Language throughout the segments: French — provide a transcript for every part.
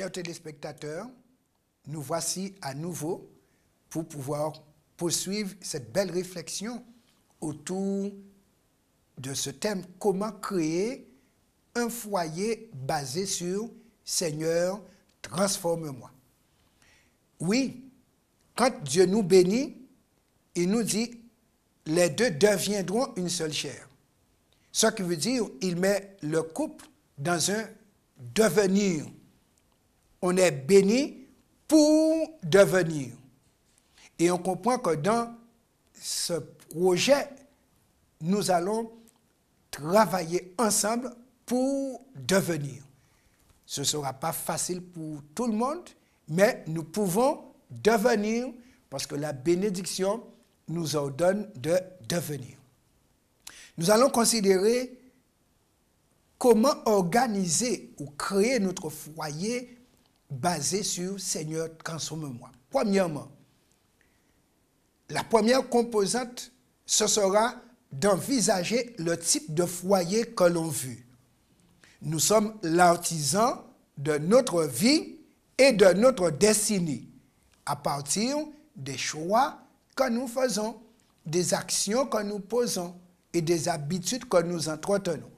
Chers téléspectateurs, nous voici à nouveau pour pouvoir poursuivre cette belle réflexion autour de ce thème « Comment créer un foyer basé sur « Seigneur, transforme-moi ». Oui, quand Dieu nous bénit, il nous dit « Les deux deviendront une seule chair ». Ce qui veut dire il met le couple dans un devenir. On est béni pour devenir. Et on comprend que dans ce projet, nous allons travailler ensemble pour devenir. Ce ne sera pas facile pour tout le monde, mais nous pouvons devenir parce que la bénédiction nous ordonne de devenir. Nous allons considérer comment organiser ou créer notre foyer basé sur « Seigneur, transforme-moi ». Premièrement, la première composante, ce sera d'envisager le type de foyer que l'on veut. Nous sommes l'artisan de notre vie et de notre destinée à partir des choix que nous faisons, des actions que nous posons et des habitudes que nous entretenons.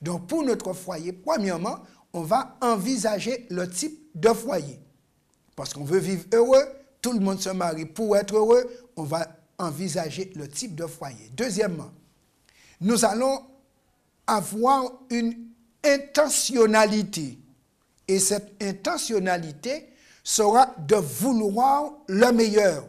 Donc, pour notre foyer, premièrement, on va envisager le type de foyer. Parce qu'on veut vivre heureux, tout le monde se marie pour être heureux, on va envisager le type de foyer. Deuxièmement, nous allons avoir une intentionnalité. Et cette intentionnalité sera de vouloir le meilleur.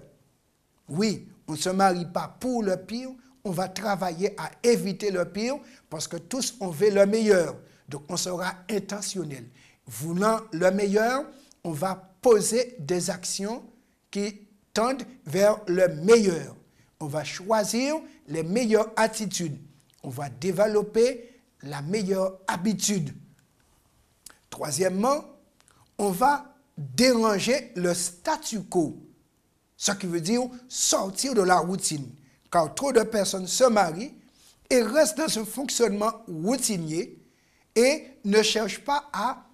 Oui, on ne se marie pas pour le pire, on va travailler à éviter le pire parce que tous on veut le meilleur. Donc on sera intentionnel. Voulant le meilleur, on va poser des actions qui tendent vers le meilleur. On va choisir les meilleures attitudes. On va développer la meilleure habitude. Troisièmement, on va déranger le statu quo. Ce qui veut dire sortir de la routine. Car trop de personnes se marient et restent dans un fonctionnement routinier et ne cherchent pas à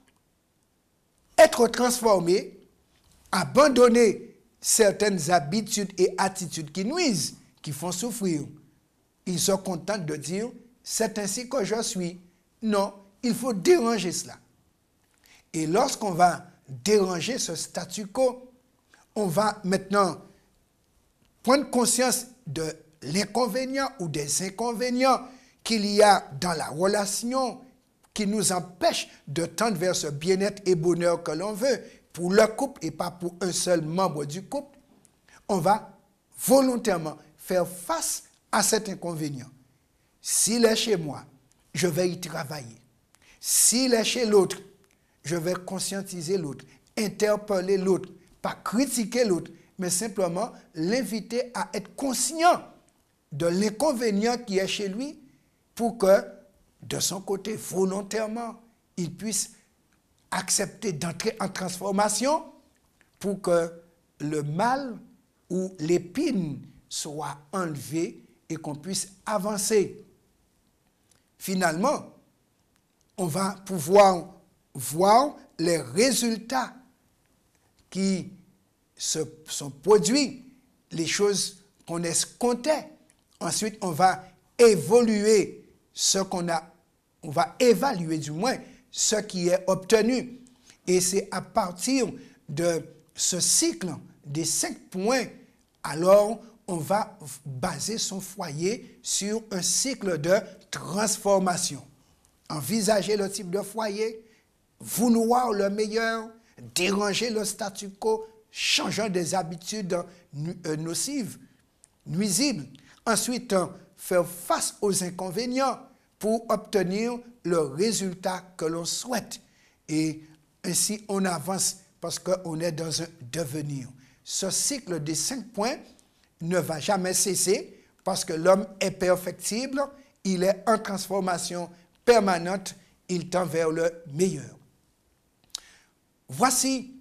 être transformés, abandonner certaines habitudes et attitudes qui nuisent, qui font souffrir. Ils se contentent de dire « c'est ainsi que je suis ». Non, il faut déranger cela. Et lorsqu'on va déranger ce statu quo, on va maintenant prendre conscience de l'inconvénient ou des inconvénients qu'il y a dans la relation qui nous empêchent de tendre vers ce bien-être et bonheur que l'on veut pour le couple et pas pour un seul membre du couple. On va volontairement faire face à cet inconvénient. S'il est chez moi, je vais y travailler. S'il est chez l'autre, je vais conscientiser l'autre, interpeller l'autre, pas critiquer l'autre, mais simplement l'inviter à être conscient de l'inconvénient qui est chez lui pour que, de son côté, volontairement, il puisse accepter d'entrer en transformation pour que le mal ou l'épine soit enlevé et qu'on puisse avancer. Finalement, on va pouvoir voir les résultats qui se sont produits, les choses qu'on escomptait. Ensuite, on va évoluer on va évaluer du moins ce qui est obtenu. Et c'est à partir de ce cycle des 5 points, alors on va baser son foyer sur un cycle de transformation. Envisager le type de foyer, vouloir le meilleur, déranger le statu quo, changeant des habitudes nocives, nuisibles. Ensuite, faire face aux inconvénients pour obtenir le résultat que l'on souhaite. Et ainsi, on avance parce qu'on est dans un devenir. Ce cycle des 5 points ne va jamais cesser parce que l'homme est perfectible, il est en transformation permanente, il tend vers le meilleur. Voici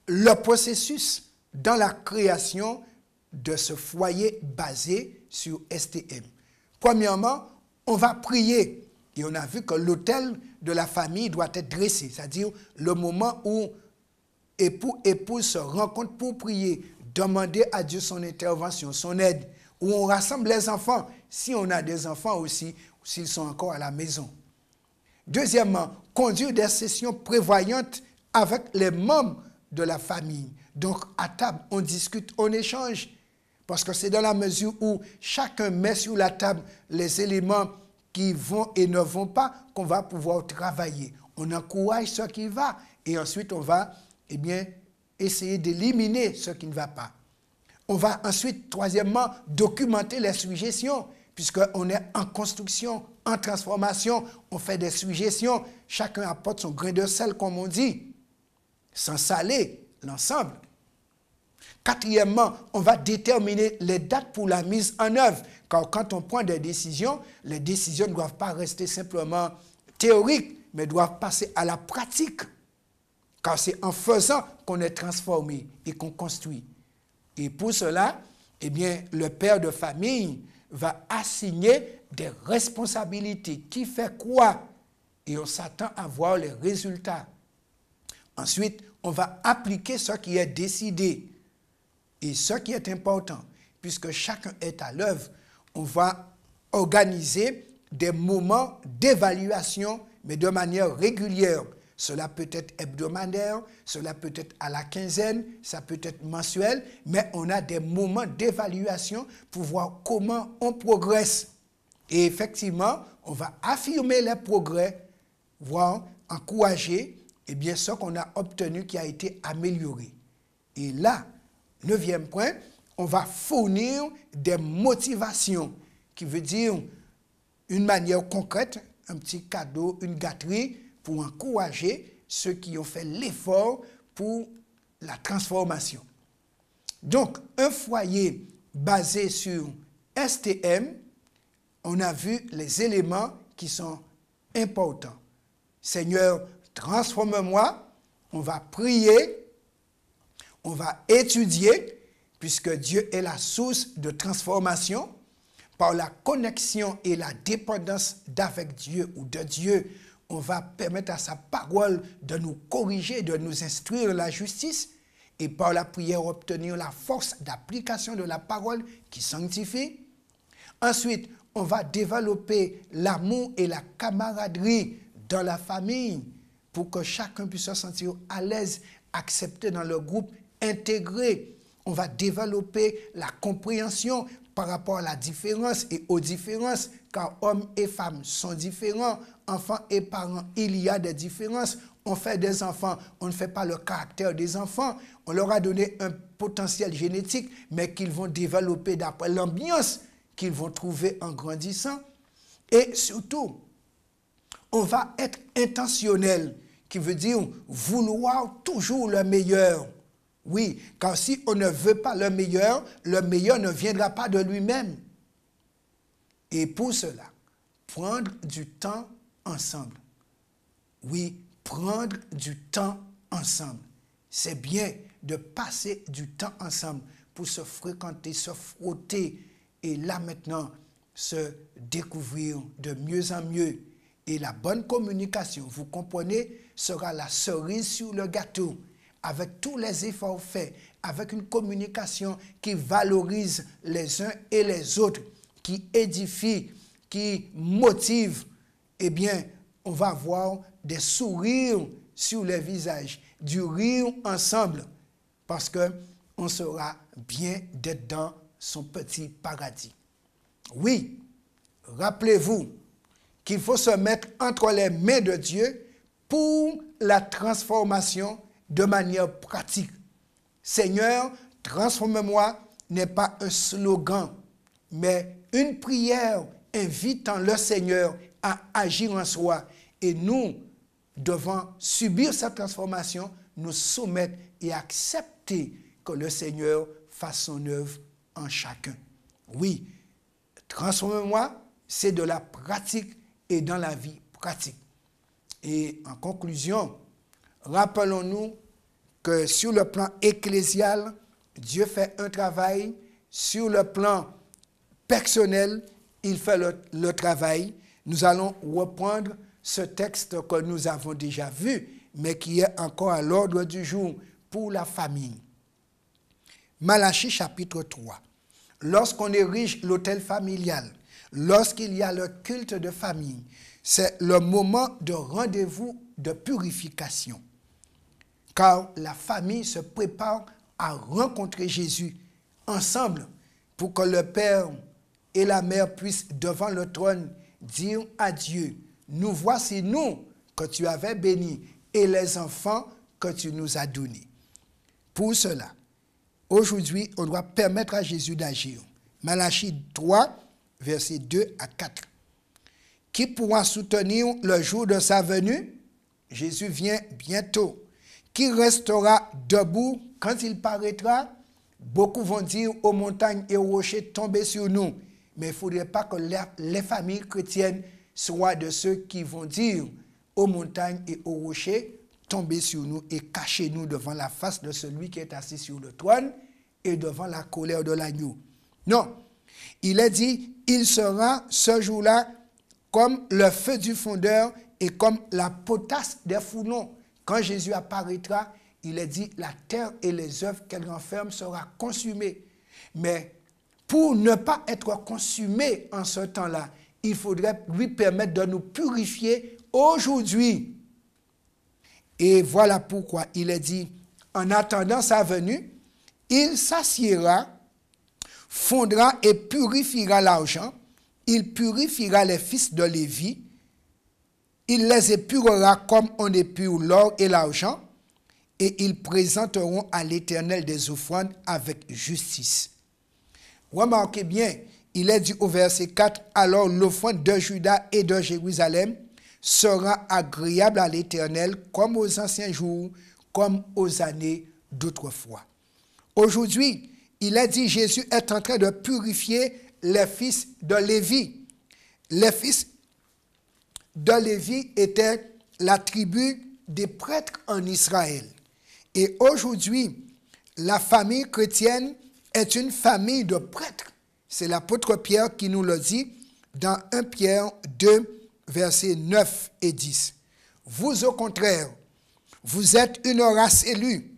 le processus dans la création de ce foyer basé sur STM. Premièrement, on va prier et on a vu que l'autel de la famille doit être dressé, c'est-à-dire le moment où époux, épouse se rencontrent pour prier, demander à Dieu son intervention, son aide, où on rassemble les enfants, si on a des enfants aussi, s'ils sont encore à la maison. Deuxièmement, conduire des sessions prévoyantes avec les membres de la famille. Donc, à table, on discute, on échange, parce que c'est dans la mesure où chacun met sur la table les éléments qui vont et ne vont pas qu'on va pouvoir travailler. On encourage ce qui va et ensuite on va essayer d'éliminer ce qui ne va pas. On va ensuite, troisièmement, documenter les suggestions, puisqu'on est en construction, en transformation, on fait des suggestions, chacun apporte son grain de sel, comme on dit, sans saler l'ensemble. Quatrièmement, on va déterminer les dates pour la mise en œuvre, car quand on prend des décisions, les décisions ne doivent pas rester simplement théoriques, mais doivent passer à la pratique, car c'est en faisant qu'on est transformé et qu'on construit. Et pour cela, le père de famille va assigner des responsabilités. Qui fait quoi? Et on s'attend à voir les résultats. Ensuite, on va appliquer ce qui est décidé. Et ce qui est important, puisque chacun est à l'œuvre, on va organiser des moments d'évaluation, mais de manière régulière. Cela peut être hebdomadaire, cela peut être à la quinzaine, ça peut être mensuel, mais on a des moments d'évaluation pour voir comment on progresse. Et effectivement, on va affirmer les progrès, voire encourager ce qu'on a obtenu qui a été amélioré. Et là, 9e point, on va fournir des motivations, qui veut dire une manière concrète, un petit cadeau, une gâterie, pour encourager ceux qui ont fait l'effort pour la transformation. Donc, un foyer basé sur STM, on a vu les éléments qui sont importants. Seigneur, transforme-moi, on va prier, on va étudier, puisque Dieu est la source de transformation. Par la connexion et la dépendance d'avec Dieu ou de Dieu, on va permettre à sa parole de nous corriger, de nous instruire la justice, et par la prière obtenir la force d'application de la parole qui sanctifie. Ensuite, on va développer l'amour et la camaraderie dans la famille pour que chacun puisse se sentir à l'aise, accepté dans le groupe, intégré. On va développer la compréhension par rapport à la différence et aux différences, car hommes et femmes sont différents, enfants et parents, il y a des différences. On fait des enfants, on ne fait pas le caractère des enfants. On leur a donné un potentiel génétique, mais qu'ils vont développer d'après l'ambiance qu'ils vont trouver en grandissant. Et surtout, on va être intentionnel, qui veut dire vouloir toujours le meilleur. Oui, car si on ne veut pas le meilleur ne viendra pas de lui-même. Et pour cela, prendre du temps ensemble. Oui, prendre du temps ensemble. C'est bien de passer du temps ensemble pour se fréquenter, se frotter et là maintenant se découvrir de mieux en mieux. Et la bonne communication, vous comprenez, sera la cerise sur le gâteau. Avec tous les efforts faits, avec une communication qui valorise les uns et les autres, qui édifie, qui motive, on va avoir des sourires sur les visages, du rire ensemble, parce qu'on sera bien d'être dans son petit paradis. Oui, rappelez-vous qu'il faut se mettre entre les mains de Dieu pour la transformation de manière pratique. Seigneur, transforme-moi n'est pas un slogan, mais une prière invitant le Seigneur à agir en soi. Et nous devons subir cette transformation, nous soumettre et accepter que le Seigneur fasse son œuvre en chacun. Oui, transforme-moi, c'est de la pratique et dans la vie pratique. Et en conclusion, rappelons-nous que sur le plan ecclésial, Dieu fait un travail. Sur le plan personnel, il fait le travail. Nous allons reprendre ce texte que nous avons déjà vu, mais qui est encore à l'ordre du jour pour la famille. Malachie chapitre 3. Lorsqu'on érige l'autel familial, lorsqu'il y a le culte de famille, c'est le moment de rendez-vous de purification. Car la famille se prépare à rencontrer Jésus ensemble pour que le père et la mère puissent devant le trône dire à Dieu, nous voici nous que tu avais bénis et les enfants que tu nous as donnés. Pour cela, aujourd'hui, on doit permettre à Jésus d'agir. Malachie 3, versets 2 à 4. Qui pourra soutenir le jour de sa venue? Jésus vient bientôt. Qui restera debout quand il paraîtra? Beaucoup vont dire aux montagnes et aux rochers, tombez sur nous. Mais il ne faudrait pas que les familles chrétiennes soient de ceux qui vont dire aux montagnes et aux rochers, tombez sur nous et cachez-nous devant la face de celui qui est assis sur le trône et devant la colère de l'agneau. Non, il est dit, il sera ce jour-là comme le feu du fondeur et comme la potasse des fourneaux. Quand Jésus apparaîtra, il est dit, la terre et les œuvres qu'elle renferme sera consumée. Mais pour ne pas être consumé en ce temps-là, il faudrait lui permettre de nous purifier aujourd'hui. Et voilà pourquoi il est dit, en attendant sa venue, il s'assiera, fondra et purifiera l'argent, il purifiera les fils de Lévi, il les épurera comme on épure l'or et l'argent, et ils présenteront à l'Éternel des offrandes avec justice. Remarquez bien, il est dit au verset 4, alors l'offrande de Juda et de Jérusalem sera agréable à l'Éternel comme aux anciens jours, comme aux années d'autrefois. Aujourd'hui, il est dit, Jésus est en train de purifier les fils de Lévi. Les fils de Lévi étaient la tribu des prêtres en Israël. Et aujourd'hui, la famille chrétienne est une famille de prêtres. C'est l'apôtre Pierre qui nous le dit dans 1 Pierre 2, versets 9 et 10. Vous, au contraire, vous êtes une race élue,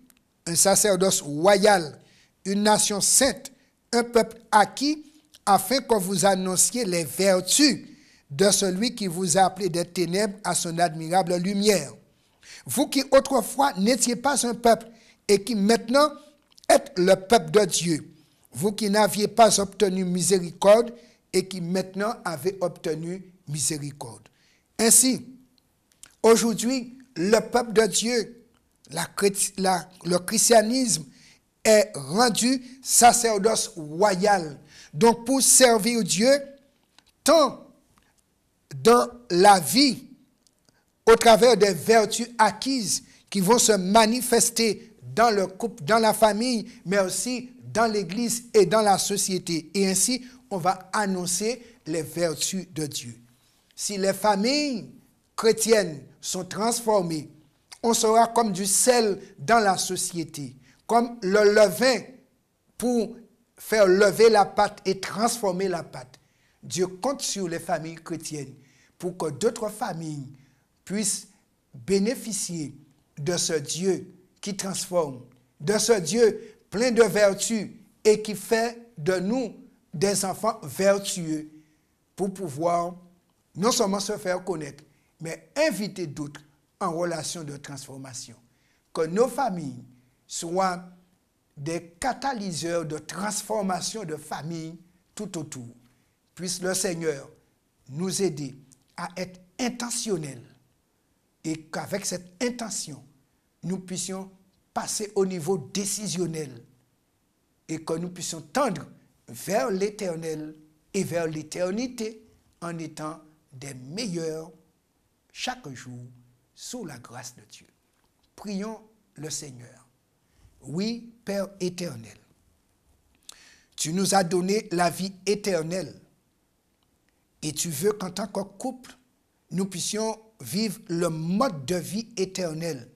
un sacerdoce royal, une nation sainte, un peuple acquis, afin que vous annonciez les vertus de celui qui vous a appelé des ténèbres à son admirable lumière. Vous qui autrefois n'étiez pas un peuple et qui maintenant êtes le peuple de Dieu. Vous qui n'aviez pas obtenu miséricorde et qui maintenant avez obtenu miséricorde. Ainsi, aujourd'hui, le peuple de Dieu, le christianisme est rendu sacerdoce royal. Donc, pour servir Dieu, tant dans la vie, au travers des vertus acquises qui vont se manifester dans le couple, dans la famille, mais aussi dans l'Église et dans la société. Et ainsi, on va annoncer les vertus de Dieu. Si les familles chrétiennes sont transformées, on sera comme du sel dans la société, comme le levain pour faire lever la pâte et transformer la pâte. Dieu compte sur les familles chrétiennes pour que d'autres familles puissent bénéficier de ce Dieu qui transforme, de ce Dieu plein de vertus et qui fait de nous des enfants vertueux pour pouvoir non seulement se faire connaître, mais inviter d'autres en relation de transformation. Que nos familles soient des catalyseurs de transformation de famille tout autour. Puisse le Seigneur nous aider à être intentionnels et qu'avec cette intention, nous puissions passer au niveau décisionnel et que nous puissions tendre vers l'Éternel et vers l'éternité en étant des meilleurs chaque jour sous la grâce de Dieu. Prions le Seigneur. Oui, Père éternel, tu nous as donné la vie éternelle et tu veux qu'en tant que couple, nous puissions vivre le mode de vie éternel.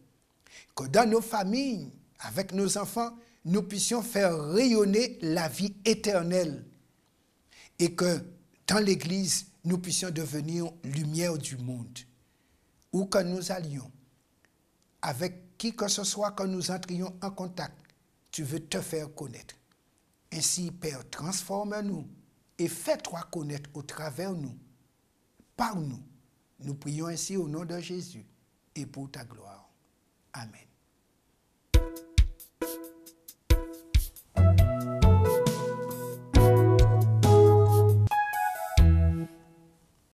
Que dans nos familles, avec nos enfants, nous puissions faire rayonner la vie éternelle. Et que dans l'Église, nous puissions devenir lumière du monde. Où que nous allions, avec qui que ce soit que nous entrions en contact, tu veux te faire connaître. Ainsi, Père, transforme-nous et fais-toi connaître au travers nous, par nous. Nous prions ainsi au nom de Jésus et pour ta gloire. Amen.